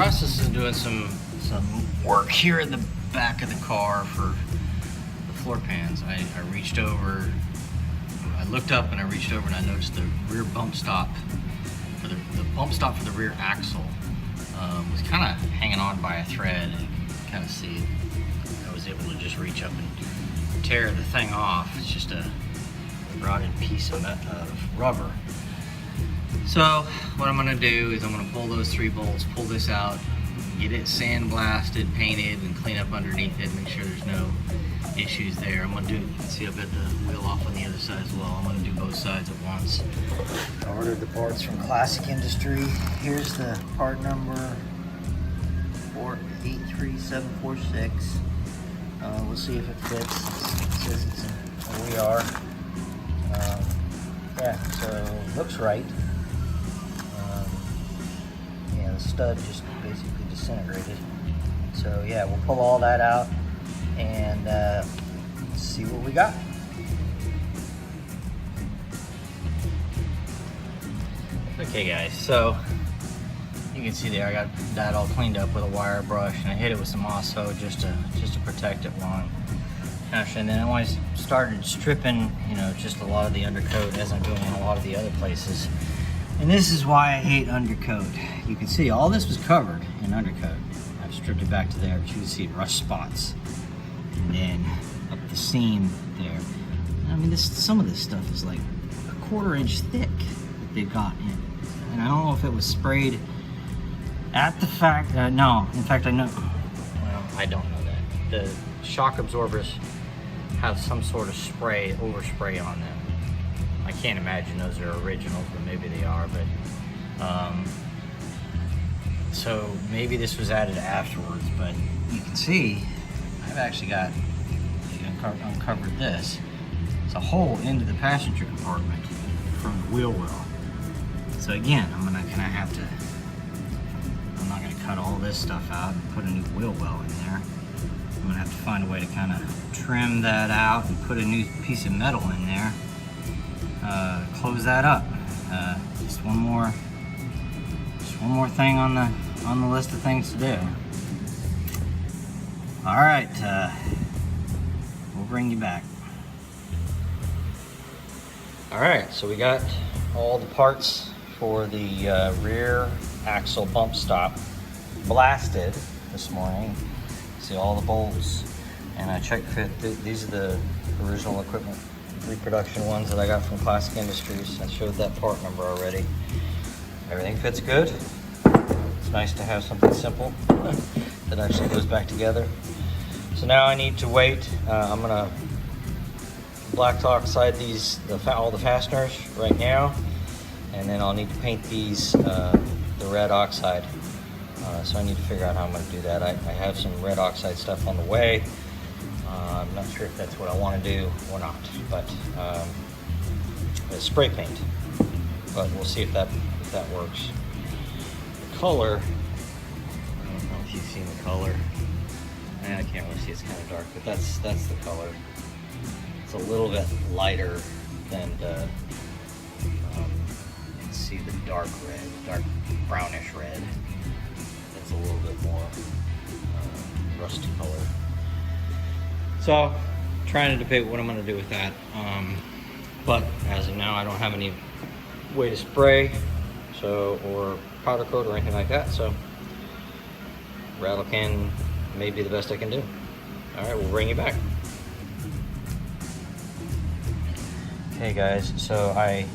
process of doing some work here in the back of the car for the floor pans. I reached over, I looked up and I reached over and I noticed the rear bump stop, for the bump stop for the rear axle was kind of hanging on by a thread. And you can kind of see it. I was able to just reach up and tear the thing off. It's just a rotted piece of rubber. So what I'm gonna do is I'm gonna pull those 3 bolts, pull this out, get it sandblasted, painted, and clean up underneath it, make sure there's no issues there. I'm gonna do, see, I've got the wheel off on the other side as well. I'm gonna do both sides at once. I ordered the parts from Classic Industry. Here's the part number 483746. We'll see if it fits. It says it's in, oh, we are. Yeah, so looks right. Yeah, the stud just basically disintegrated. So yeah, we'll pull all that out and see what we got. Okay guys, so you can see there I got that all cleaned up with a wire brush, and I hit it with some Osso just to protect it while I'm actually. And then I started stripping, you know, just a lot of the undercoat as I'm doing in a lot of the other places. And this is why I hate undercoat. You can see all this was covered in undercoat. I've stripped it back to there, but you can see rust spots. And then up the seam there. I mean, some of this stuff is like a 1/4 inch thick that they've got in. And I don't know if it was sprayed at the no, in fact I know, well, I don't know that. The shock absorbers have some sort of spray, overspray on them. I can't imagine those are originals, but maybe they are. But so maybe this was added afterwards. But you can see I've actually got, uncovered this. It's a hole into the passenger compartment from the wheel well. So again, I'm not gonna cut all this stuff out and put a new wheel well in there. I'm gonna have to find a way to kind of trim that out and put a new piece of metal in there. Close that up. Just one more thing on the list of things to do. All right, we'll bring you back. All right, so we got all the parts for the rear axle bump stop blasted this morning. See all the bolts, and I checked fit. These are the original equipment reproduction ones that I got from Classic Industries. I showed that part number already. Everything fits good. It's nice to have something simple that actually goes back together. So now I need to wait. I'm gonna black oxide all the fasteners right now, and then I'll need to paint these the red oxide. So I need to figure out how I'm going to do that. I have some red oxide stuff on the way. I'm not sure if that's what I want to do or not, but it's spray paint. But we'll see if that works. The color, I don't know if you've seen the color. I can't really see, it's kind of dark, but that's the color. It's a little bit lighter than the, you can see the dark red, dark brownish red. That's a little bit more rusty color. So, trying to debate what I'm going to do with that. But as of now, I don't have any way to spray, or powder coat or anything like that. So, rattle can may be the best I can do. All right, we'll bring you back. Hey guys, so I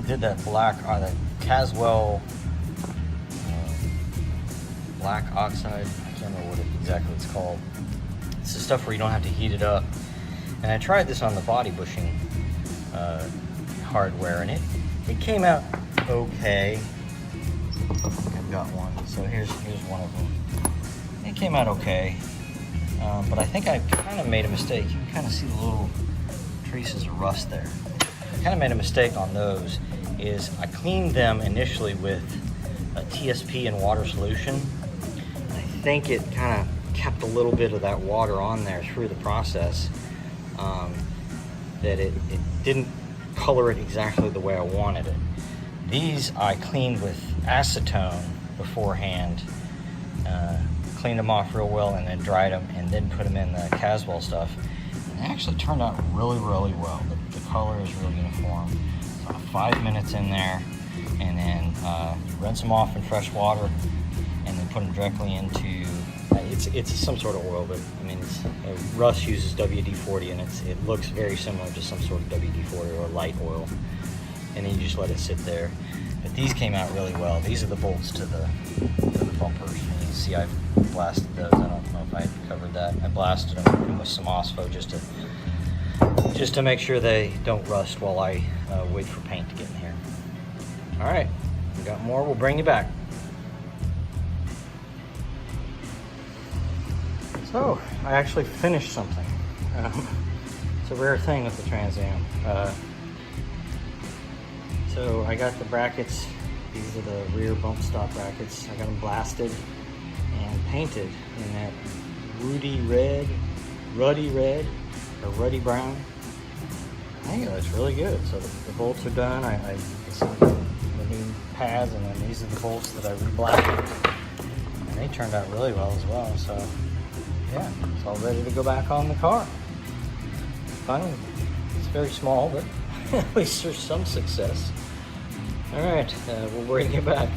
did that that Caswell black oxide. I can't remember exactly what it's called. It's the stuff where you don't have to heat it up. And I tried this on the body bushing hardware, and it came out okay. I've got one, so here's one of them. It came out okay, but I think I kind of made a mistake. You can kind of see the little traces of rust there. I kind of made a mistake on those. Is I cleaned them initially with a TSP and water solution. I think it kind of kept a little bit of that water on there through the process, that it didn't color it exactly the way I wanted it. These I cleaned with acetone beforehand, cleaned them off real well, and then dried them, and then put them in the Caswell stuff. And they actually turned out really, really well. The color is really uniform. So 5 minutes in there, and then you rinse them off in fresh water, and then put them directly into, it's some sort of oil, but I mean, Russ uses WD-40, and it looks very similar to some sort of WD-40 or light oil. And then you just let it sit there. But these came out really well. These are the bolts to the bumpers. And you can see I blasted those. I don't know if I covered that. I blasted them with some Ospo just to make sure they don't rust while I wait for paint to get in here. All right, we got more. We'll bring you back. So I actually finished something. It's a rare thing with the Trans Am. So I got the brackets. These are the rear bump stop brackets. I got them blasted and painted in that ruddy red, or ruddy brown. I think it looks really good. So the bolts are done. I put the new pads, and then these are the bolts that I re-blasted. And they turned out really well as well. So yeah, it's all ready to go back on the car. Finally, it's very small, but at least there's some success. All right, we'll bring you back.